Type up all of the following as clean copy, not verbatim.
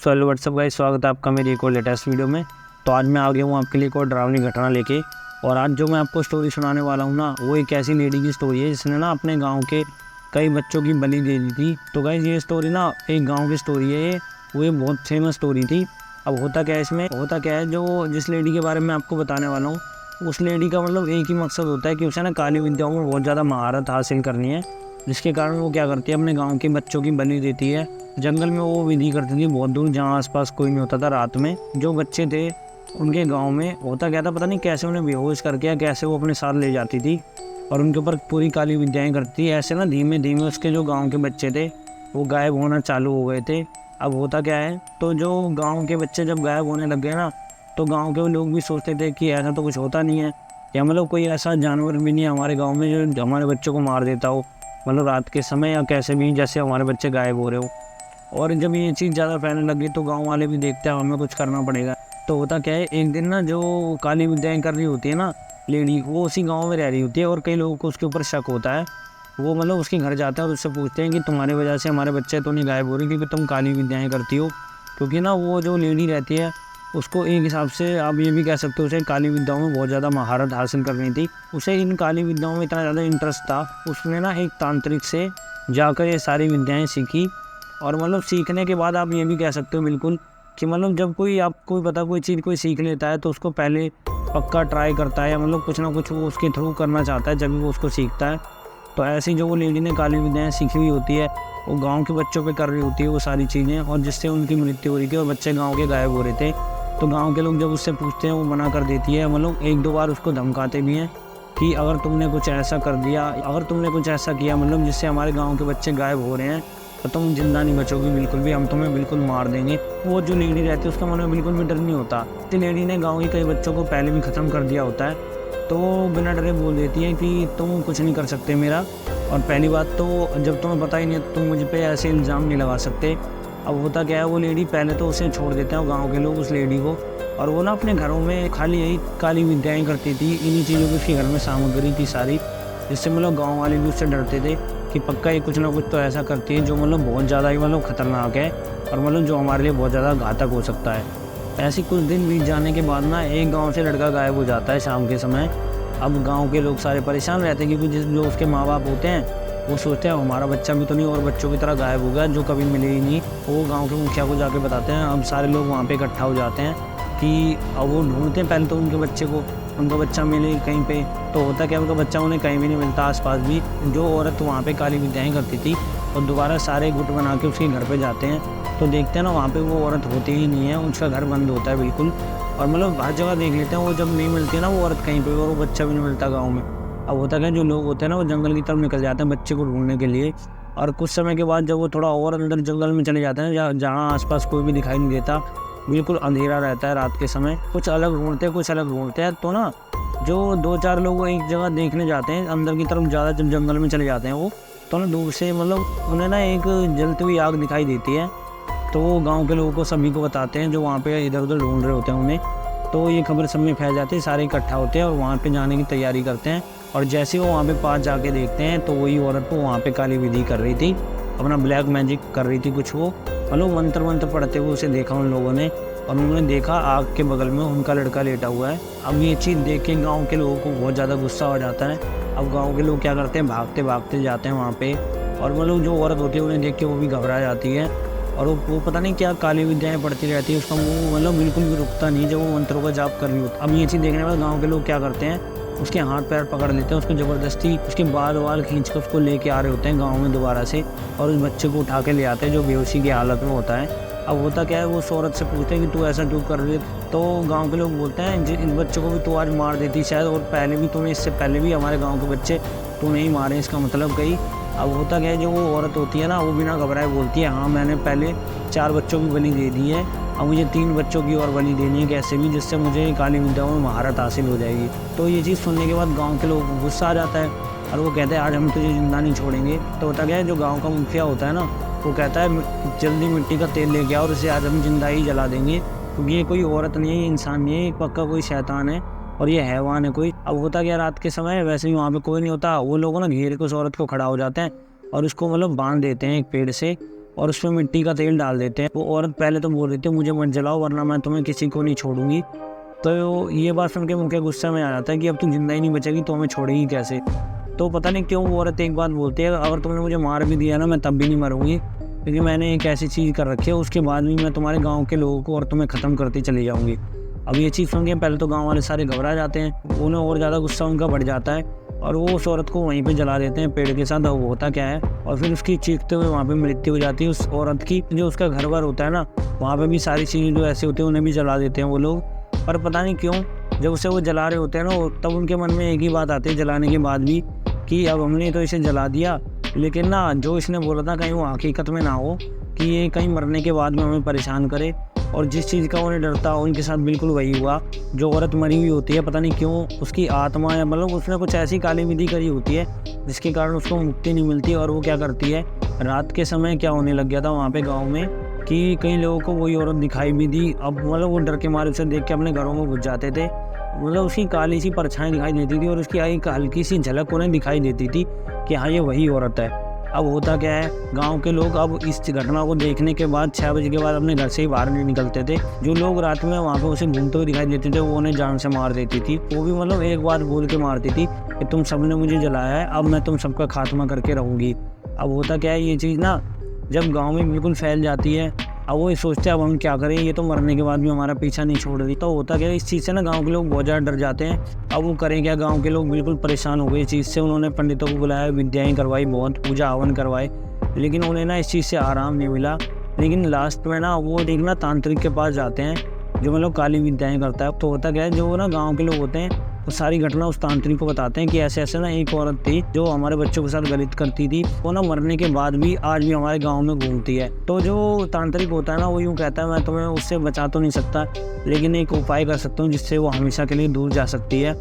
So hello what's up guys, स्वागत है आपका मेरी एक और लेटेस्ट वीडियो में। तो आज मैं आ गया हूँ आपके लिए एक और डरावनी घटना लेके। और आज जो मैं आपको स्टोरी सुनाने वाला हूँ ना, वो एक ऐसी लेडी की स्टोरी है जिसने ना अपने गांव के कई बच्चों की बलि दे दी थी। तो गाइस ये स्टोरी ना एक गांव की स्टोरी है, ये बहुत फेमस स्टोरी थी। अब होता क्या है जो जिस लेडी के बारे में आपको बताने वाला हूँ, उस लेडी का मतलब एक ही मकसद होता है कि उसे ना काली विद्याओं में बहुत ज़्यादा महारत हासिल करनी है, जिसके कारण वो क्या करती है, अपने गाँव के बच्चों की बलि देती है। जंगल में वो विधि करती थी बहुत दूर, जहाँ आसपास कोई नहीं होता था। रात में जो बच्चे थे उनके गांव में होता क्या था, पता नहीं कैसे उन्हें बेहोश करके या कैसे वो अपने साथ ले जाती थी और उनके ऊपर पूरी काली विद्याएं करती। ऐसे ना धीमे धीमे उसके जो गांव के बच्चे थे वो गायब होना चालू हो गए थे। अब होता क्या है, तो जो गाँव के बच्चे जब गायब होने लग गए ना, तो गाँव के लोग भी सोचते थे कि ऐसा तो कुछ होता नहीं है, या मतलब कोई ऐसा जानवर भी नहीं है हमारे गाँव में जो हमारे बच्चों को मार देता हो, मतलब रात के समय या कैसे भी, जैसे हमारे बच्चे गायब हो रहे हो। और जब ये चीज़ ज़्यादा फैलने लगी तो गांव वाले भी देखते हैं हमें कुछ करना पड़ेगा। तो होता क्या है, एक दिन ना जो काली विद्याएं कर रही होती है ना लेडी, वो उसी गांव में रह रही होती है और कई लोगों को उसके ऊपर शक होता है। वो मतलब उसके घर जाते हैं और उससे पूछते हैं कि तुम्हारी वजह से हमारे बच्चे तो नहीं गायब हो रहे क्योंकि तुम काली विद्याएं करती हो। क्योंकि ना वो जो लेडी रहती है उसको एक हिसाब से आप ये भी कह सकते हो, उसे काली विद्याओं में बहुत ज़्यादा महारत हासिल करनी थी। उसे इन काली विद्याओं में इतना ज़्यादा इंटरेस्ट था, उसने ना एक तांत्रिक से जाकर ये सारी विद्याएँ सीखी। और मतलब सीखने के बाद आप ये भी कह सकते हो बिल्कुल कि मतलब जब कोई आपको पता कोई चीज़ कोई सीख लेता है तो उसको पहले पक्का ट्राई करता है, या मतलब कुछ ना कुछ वो उसके थ्रू करना चाहता है जब भी वो उसको सीखता है। तो ऐसी जो वो लेडी ने काली विद्याएँ सीखी हुई होती है, वो गांव के बच्चों पे कर रही होती है वो सारी चीज़ें, और जिससे उनकी मृत्यु हो रही थी और बच्चे गाँव के गायब हो रहे थे। तो गाँव के लोग जब उससे पूछते हैं वो मना कर देती है, मतलब एक दो बार उसको धमकाते भी हैं कि अगर तुमने कुछ ऐसा कर दिया, अगर तुमने कुछ ऐसा किया मतलब जिससे हमारे गाँव के बच्चे गायब हो रहे हैं, तो तुम जिंदा नहीं बचोगी बिल्कुल भी, हम तुम्हें बिल्कुल मार देंगे। वो जो लेडी रहती है उसका मन में बिल्कुल भी डर नहीं होता। तो लेडी ने गांव के कई बच्चों को पहले भी ख़त्म कर दिया होता है, तो वो बिना डरे बोल देती है कि तुम कुछ नहीं कर सकते मेरा। और पहली बात तो जब तुम्हें पता ही नहीं है तो तुम मुझ पर ऐसे इल्ज़ाम नहीं लगा सकते। अब होता क्या है, वो लेडी पहले तो उसे छोड़ देते हैं गाँव के लोग उस लेडी को, और वो ना अपने घरों में खाली यही काली विद्याएँ करती थी। इन्हीं चीज़ों की उसके घर में सामग्री थी सारी, जिससे मतलब गाँव वाले भी उससे डरते थे कि पक्का ये कुछ ना कुछ तो ऐसा करती है जो मतलब बहुत ज़्यादा ही मतलब ख़तरनाक है, और मतलब जो हमारे लिए बहुत ज़्यादा घातक हो सकता है। ऐसे कुछ दिन बीत जाने के बाद ना एक गांव से लड़का गायब हो जाता है शाम के समय। अब गांव के लोग सारे परेशान रहते हैं क्योंकि जो उसके माँ बाप होते हैं वो सोचते हैं हमारा बच्चा भी तो नहीं और बच्चों की तरह गायब हो गया जो कभी मिले ही नहीं। वो गाँव के मुखिया को जाके बताते हैं। अब सारे लोग वहाँ पर इकट्ठा हो जाते हैं कि अब वो ढूंढते हैं पहले तो उनके बच्चे को, उनका बच्चा मिले कहीं पे। तो होता क्या, उनका बच्चा उन्हें कहीं भी नहीं मिलता आसपास भी। जो औरत वहाँ पे काली विद्याएं करती थी, और दोबारा सारे गुट बना के उसके घर पे जाते हैं तो देखते हैं ना वहाँ पे वो औरत होती ही नहीं है, उसका घर बंद होता है बिल्कुल। और मतलब हर जगह देख लेते हैं, वो जब नहीं मिलती है ना वो औरत कहीं पर, और वो बच्चा भी नहीं मिलता गाँव में। अब होता क्या, जो लोग होते हैं ना वो जंगल की तरफ निकल जाते हैं बच्चे को ढूंढने के लिए। और कुछ समय के बाद जब वो थोड़ा और अंदर जंगल में चले जाते हैं जहाँ आसपास कोई भी दिखाई नहीं देता, बिल्कुल अंधेरा रहता है रात के समय, कुछ अलग ढूंढते हैं। तो ना जो दो चार लोग एक जगह देखने जाते हैं अंदर की तरफ, ज़्यादा जब जंगल में चले जाते हैं वो, तो ना दूर से मतलब उन्हें ना एक जलती हुई आग दिखाई देती है। तो वो गांव के लोगों को सभी को बताते हैं जो वहाँ पे इधर उधर ढूंढ रहे होते हैं उन्हें। तो ये खबर सब में फैल जाती है, सारे इकट्ठा होते हैं और वहाँ पे जाने की तैयारी करते हैं। और जैसे वो वहाँ पे पास जाके देखते हैं तो वही औरत को वहाँ पे काली विधि कर रही थी, अपना ब्लैक मैजिक कर रही थी कुछ, वो मतलब मंत्र पढ़ते हुए उसे देखा उन लोगों ने। और उन्होंने देखा आग के बगल में उनका लड़का लेटा हुआ है। अब ये चीज़ देख के गाँव के लोगों को बहुत ज़्यादा गुस्सा हो जाता है। अब गाँव के लोग क्या करते हैं, भागते भागते जाते हैं वहाँ पे, और मतलब जो औरत होती है उन्हें देख के वो भी घबरा जाती है। और वो पता नहीं क्या काली विद्याएं पढ़ती रहती है, उसका मुँह मतलब बिल्कुल भी रुकता नहीं जब वो मंत्रों का जाप कर रही होती। अब ये चीज़ देखने के बाद गाँव के लोग क्या करते हैं, उसके हाथ पैर पकड़ लेते हैं, उसको ज़बरदस्ती उसके बाल खींच कर उसको लेके आ रहे होते हैं गाँव में दोबारा से, और उस बच्चे को उठा के ले आते हैं जो बेहोशी की हालत में होता है। अब होता क्या है, वो उस औरत से पूछते हैं कि तू ऐसा क्यों कर रही है। तो गांव के लोग बोलते हैं इन बच्चों को भी तू आज मार देती शायद, और पहले भी तूने, इससे पहले भी हमारे गांव के बच्चे तू नहीं मारे, इसका मतलब कहीं। अब होता क्या है, जो वो औरत होती है ना वो बिना घबराए बोलती है, हाँ मैंने पहले 4 बच्चों की बलि दे दी है, अब मुझे 3 बच्चों की और बलि देनी है कैसे भी, जिससे मुझे काली विद्याओं में महारत हासिल हो जाएगी। तो ये चीज़ सुनने के बाद गाँव के लोगों को गुस्सा आ जाता है और वो कहते हैं आज हम तुझे जिंदा नहीं छोड़ेंगे। तो होता क्या है, जो गाँव का मुखिया होता है ना वो कहता है जल्दी मिट्टी का तेल लेके आओ और इसे आज हम जिंदा ही जला देंगे, क्योंकि ये कोई औरत नहीं है, ये इंसान नहीं है, ये पक्का कोई शैतान है और ये हैवान है कोई। अब होता क्या, रात के समय वैसे ही वहाँ पे कोई नहीं होता, वो लोग ना घेर के उस औरत को खड़ा हो जाते हैं और उसको मतलब बांध देते हैं एक पेड़ से, और उसमें मिट्टी का तेल डाल देते हैं। वो औरत पहले तो बोल रही थी मुझे मत जलाओ वरना मैं तुम्हें किसी को नहीं छोड़ूंगी। तो ये बात सुन के मुझे गुस्सा में आ जाता है कि अब तू जिंदा ही नहीं बचेगी तो हमें छोड़ेगी कैसे। तो पता नहीं क्यों वो औरत एक बात बोलती है, अगर तुमने मुझे मार भी दिया ना मैं तब भी नहीं मरूंगी, क्योंकि मैंने एक ऐसी चीज़ कर रखी है उसके बाद भी मैं तुम्हारे गाँव के लोगों को और तुम्हें ख़त्म करती चली जाऊँगी। अब ये चीज़ सुन के पहले तो गाँव वाले सारे घबरा जाते हैं, उन्हें और ज़्यादा गुस्सा उनका बढ़ जाता है और वो उस औरत को वहीं पे जला देते हैं पेड़ के साथ। अब होता क्या है, और फिर उसकी चीखते हुए वहाँ पे मृत्यु हो जाती है उस औरत की। जो उसका घर बार होता है ना, वहाँ पे भी सारी चीज़ें जो ऐसे होती हैं उन्हें भी जला देते हैं वो लोग। पर पता नहीं क्यों जब उसे वो जला रहे होते हैं ना, तब उनके मन में एक ही बात आती है जलाने के बाद भी, कि अब हमने तो इसे जला दिया, लेकिन ना जो इसने बोला था कहीं वो हकीकत में ना हो, कि ये कहीं मरने के बाद में हमें परेशान करे। और जिस चीज़ का उन्हें डर था उनके साथ बिल्कुल वही हुआ। जो औरत मरी हुई होती है पता नहीं क्यों उसकी आत्मा या मतलब उसने कुछ ऐसी काली विधि करी होती है जिसके कारण उसको मुक्ति नहीं मिलती। और वो क्या करती है, रात के समय क्या होने लग गया था वहाँ पे गाँव में कि कई लोगों को वही औरत दिखाई भी दी। अब मतलब वो डर के मारे उसे देख के अपने घरों में घुस जाते थे। मतलब उसकी काली सी परछाई दिखाई देती थी और उसकी एक हल्की सी झलक उन्हें दिखाई देती थी कि हाँ ये वही औरत है। अब होता क्या है, गांव के लोग अब इस घटना को देखने के बाद 6 बजे के बाद अपने घर से ही बाहर नहीं निकलते थे। जो लोग रात में वहाँ पे उसे घूमते हुए दिखाई देते थे वो उन्हें जान से मार देती थी। वो भी मतलब एक बात बोल के मारती थी कि तुम सबने मुझे जलाया है, अब मैं तुम सबका खात्मा करके रहूँगी। अब होता क्या है, ये चीज़ ना जब गाँव में बिल्कुल फैल जाती है, अब वो सोचते हैं अब हम क्या करें, ये तो मरने के बाद भी हमारा पीछा नहीं छोड़ रही। तो होता क्या है, इस चीज़ से ना गांव के लोग बहुत ज़्यादा डर जाते हैं। अब वो करें क्या, गांव के लोग बिल्कुल परेशान हो गए इस चीज़ से। उन्होंने पंडितों को बुलाया, विद्याएं करवाई, बहुत पूजा हवन करवाए, लेकिन उन्हें ना इस चीज़ से आराम नहीं मिला। लेकिन लास्ट में ना वो एक ना तांत्रिक के पास जाते हैं जो मतलब काली विद्याएँ करता है। तो होता क्या है, जो ना गाँव के लोग होते हैं वो सारी घटना उस तांत्रिक को बताते हैं कि ऐसे ऐसे ना एक औरत थी जो हमारे बच्चों के साथ गलत करती थी, वो ना मरने के बाद भी आज भी हमारे गांव में घूमती है। तो जो तांत्रिक होता है ना वो यूँ कहता है मैं तुम्हें उससे बचा तो नहीं सकता, लेकिन एक उपाय कर सकता हूँ जिससे वो हमेशा के लिए दूर जा सकती है।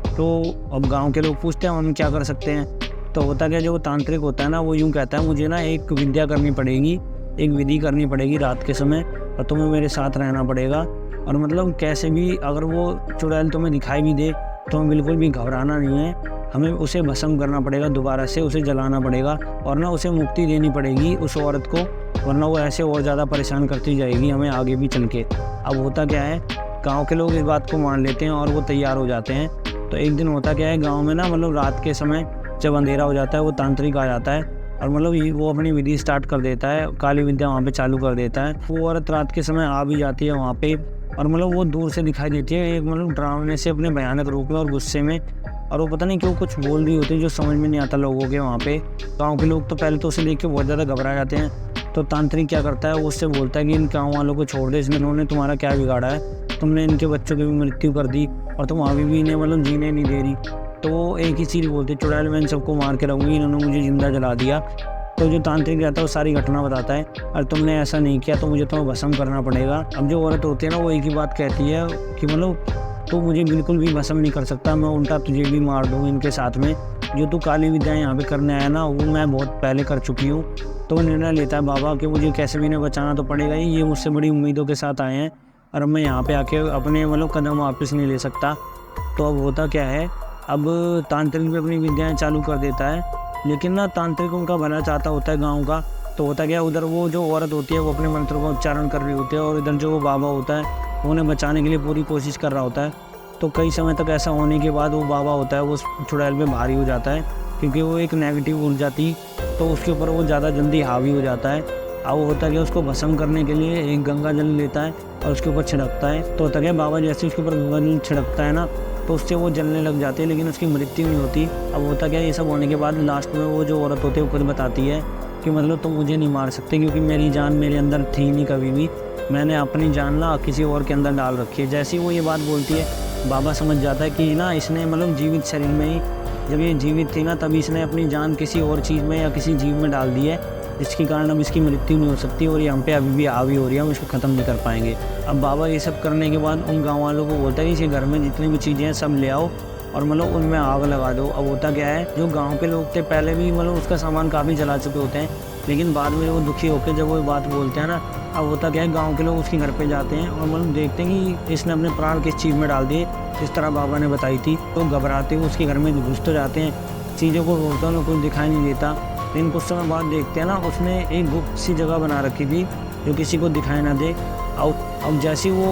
तो अब गाँव के लोग पूछते हैं हम क्या कर सकते हैं। तो होता क्या, जो तांत्रिक होता है ना वो यूँ कहता है मुझे ना एक विद्या करनी पड़ेगी, एक विधि करनी पड़ेगी रात के समय, और तुम्हें मेरे साथ रहना पड़ेगा। और मतलब कैसे भी अगर वो चुड़ैल तुम्हें दिखाई भी दे तो हमें बिल्कुल भी घबराना नहीं है, हमें उसे भस्म करना पड़ेगा, दोबारा से उसे जलाना पड़ेगा और ना उसे मुक्ति देनी पड़ेगी उस औरत को, वरना वो ऐसे और ज़्यादा परेशान करती जाएगी हमें आगे भी चल के। अब होता क्या है, गांव के लोग इस बात को मान लेते हैं और वो तैयार हो जाते हैं। तो एक दिन होता क्या है, गाँव में ना मतलब रात के समय जब अंधेरा हो जाता है वो तांत्रिक आ जाता है और मतलब वो अपनी विधि स्टार्ट कर देता है, काली विद्या वहाँ पे चालू कर देता है। वो औरत रात के समय आ भी जाती है वहाँ पे और मतलब वो दूर से दिखाई देती है एक मतलब डरावने से अपने भयानक रूप में और गुस्से में, और वो पता नहीं क्यों कुछ बोल रही होती है जो समझ में नहीं आता लोगों के वहाँ पे। गाँव के लोग तो पहले तो उसे देख के बहुत ज़्यादा घबरा जाते हैं। तो तांत्रिक क्या करता है, वो उससे बोलता है कि इन गाँव वालों को छोड़ दे, इन्होंने तुम्हारा क्या बिगाड़ा है, तुमने इनके बच्चों की भी मृत्यु कर दी और तुम अभी भी इन्हें मतलब जीने नहीं दे रही। तो वो एक ही चीज़ बोलते, चुड़ैल मैं इन सबको मार के रहूँगी, इन्होंने मुझे जिंदा जला दिया। तो जो तांत्रिक रहता है वो सारी घटना बताता है, और तुमने ऐसा नहीं किया तो मुझे तुम्हें भस्म करना पड़ेगा। अब जो औरत होती है ना वो एक ही बात कहती है कि मतलब तू मुझे बिल्कुल भी भस्म नहीं कर सकता, मैं उल्टा तुझे भी मार दूँ इनके साथ में। जो तू काली विद्याएँ यहाँ पे करने आया ना वो मैं बहुत पहले कर चुकी हूँ। तो वो निर्णय लेता है बाबा कि मुझे कैसे भी इन्हें बचाना तो पड़ेगा ही, ये मुझसे बड़ी उम्मीदों के साथ आए हैं और मैं यहाँ पे आके अपने मतलब कदम वापस नहीं ले सकता। तो अब होता क्या है, अब तांत्रिक भी अपनी विद्याएँ चालू कर देता है, लेकिन ना तांत्रिक उनका भला चाहता होता है गांव का। तो होता क्या, उधर वो जो औरत होती है वो अपने मंत्रों का उच्चारण कर रही होती है और इधर जो वो बाबा होता है वो उन्हें बचाने के लिए पूरी कोशिश कर रहा होता है। तो कई समय तक ऐसा होने के बाद वो बाबा होता है वो चुड़ैल पे भारी हो जाता है, क्योंकि वो एक नेगेटिव ऊर्जा थी तो उसके ऊपर वो ज़्यादा जल्दी हावी हो जाता है। अब वो होता है उसको भस्म करने के लिए एक गंगा जल लेता है और उसके ऊपर छिड़कता है। तो होता क्या, बाबा जैसे उसके ऊपर गंगा जल छिड़कता है ना तो उससे वो जलने लग जाती है, लेकिन उसकी मृत्यु नहीं होती। अब होता क्या, ये सब होने के बाद लास्ट में वो जो औरत होती है वो खुद बताती है कि मतलब तुम मुझे नहीं मार सकते, क्योंकि मेरी जान मेरे अंदर थी नहीं कभी भी, मैंने अपनी जान ना किसी और के अंदर डाल रखी है। जैसे ही वो ये बात बोलती है बाबा समझ जाता है कि ना इसने मतलब जीवित शरीर में ही, जब ये जीवित थी ना तभी इसने अपनी जान किसी और चीज़ में या किसी जीव में डाल दी है, जिसके कारण अब इसकी मृत्यु नहीं हो सकती और ये हम पे अभी भी हावी हो रही है, हम इसको ख़त्म नहीं कर पाएंगे। अब बाबा ये सब करने के बाद उन गाँव वालों को बोलता है कि इस घर में जितनी भी चीज़ें हैं सब ले आओ और मतलब उनमें आग लगा दो। अब होता क्या है, जो गांव के लोग थे पहले भी मतलब उसका सामान काफ़ी जला चुके होते हैं, लेकिन बाद में वो दुखी होकर जब वो बात बोलते हैं ना, अब होता क्या है, गांव के लोग उसके घर पे जाते हैं और मतलब देखते हैं कि इसने अपने प्राण किस चीज़ में डाल दिए, जिस तरह बाबा ने बताई थी। तो घबराते हुए उसके घर में घुस तो जाते हैं, चीज़ों को रोकते हैं, उन्हें कुछ दिखाई नहीं देता, लेकिन कुछ समय बाद देखते हैं ना उसने एक गुप्त सी जगह बना रखी थी जो किसी को दिखाई ना दे। अब जैसे वो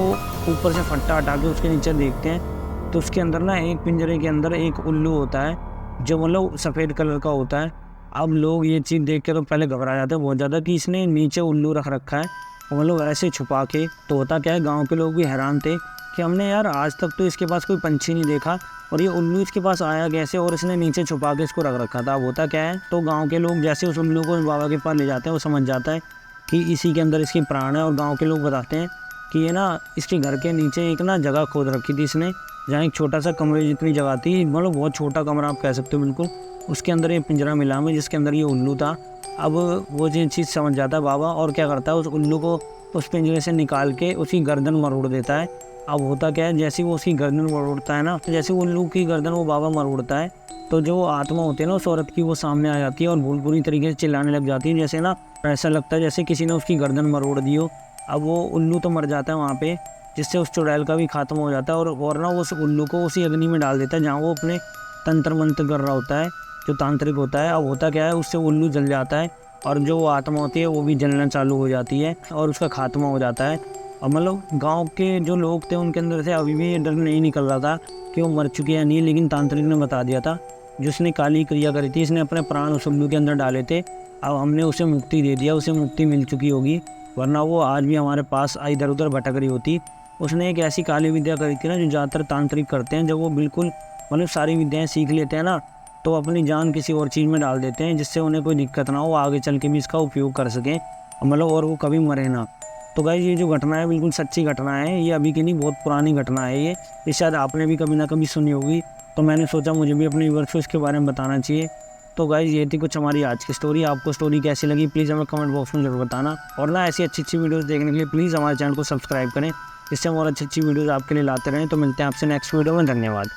ऊपर से फट्टा हटा के उसके नीचे देखते हैं तो उसके अंदर ना एक पिंजरे के अंदर एक उल्लू होता है जो मतलब सफ़ेद कलर का होता है। अब लोग ये चीज़ देख के तो पहले घबरा जाते हैं बहुत ज़्यादा कि इसने नीचे उल्लू रख रखा है और मतलब ऐसे छुपा के। तो होता क्या है, गांव के लोग भी हैरान थे कि हमने यार आज तक तो इसके पास कोई पंछी नहीं देखा और ये उल्लू इसके पास आया कैसे और इसने नीचे छुपा के इसको रख रखा था। अब होता क्या है, तो गाँव के लोग जैसे उस उल्लू को बाबा के पास ले जाते हैं वो समझ जाता है कि इसी के अंदर इसकी प्राण है। और गाँव के लोग बताते हैं कि ये ना इसके घर के नीचे एक ना जगह खोद रखी थी इसने, जहाँ एक छोटा सा कमरे जितनी जगह थी, मतलब बहुत छोटा कमरा आप कह सकते हो बिल्कुल, उसके अंदर ये पिंजरा मिला में जिसके अंदर ये उल्लू था। अब वो ये चीज़ समझ जाता है बाबा और क्या करता है, उस उल्लू को उस पिंजरे से निकाल के उसकी गर्दन मरोड़ देता है। अब होता क्या है, जैसे वो उसकी गर्दन मरोड़ता है ना, जैसे वो उल्लू की गर्दन वो बाबा मरोड़ता है तो जो आत्मा होती है ना उस औरत की वो सामने आ जाती है और बुरी तरीके से चिल्लाने लग जाती है, जैसे ना ऐसा लगता है जैसे किसी ने उसकी गर्दन मरोड़ दी हो। अब वो उल्लू तो मर जाता है वहाँ पे, जिससे उस चुड़ैल का भी खात्मा हो जाता है और ना उस उल्लू को उसी अग्नि में डाल देता है जहाँ वो अपने तंत्र मंत्र कर रहा होता है, जो तांत्रिक होता है। अब होता क्या है, उससे उल्लू जल जाता है और जो वो आत्मा होती है वो भी जलना चालू हो जाती है और उसका खात्मा हो जाता है। और मतलब गांव के जो लोग थे उनके अंदर से अभी भी ये डर नहीं निकल रहा था कि वो मर चुकी है नहीं, लेकिन तांत्रिक ने बता दिया था, जिसने काली क्रिया करी थी, इसने अपने प्राण उस उल्लू के अंदर डाले थे। अब हमने उसे मुक्ति दे दिया, उसे मुक्ति मिल चुकी होगी, वरना वो आज भी हमारे पास इधर उधर भटक रही होती। उसने एक ऐसी काली विद्या करी थी ना जो ज़्यादातर तांत्रिक करते हैं, जब वो बिल्कुल मतलब सारी विद्याएँ सीख लेते हैं ना तो अपनी जान किसी और चीज़ में डाल देते हैं जिससे उन्हें कोई दिक्कत ना हो, आगे चल के भी इसका उपयोग कर सकें मतलब, और वो कभी मरे ना। तो गाइस ये जो घटना है बिल्कुल सच्ची घटना है, ये अभी की नहीं बहुत पुरानी घटना है ये शायद आपने भी कभी ना कभी सुनी होगी। तो मैंने सोचा मुझे भी अपने व्यूअर्स को इसके बारे में बताना चाहिए। तो गाइस ये थी कुछ हमारी आज की स्टोरी। आपको स्टोरी कैसी लगी प्लीज़ हमें कमेंट बॉक्स में जरूर बताना, और ना ऐसी अच्छी वीडियोज़ देखने के लिए प्लीज़ हमारे चैनल को सब्सक्राइब करें, इससे हम और अच्छी वीडियोज़ आपके लिए लाते रहें। तो मिलते हैं आपसे नेक्स्ट वीडियो में, धन्यवाद।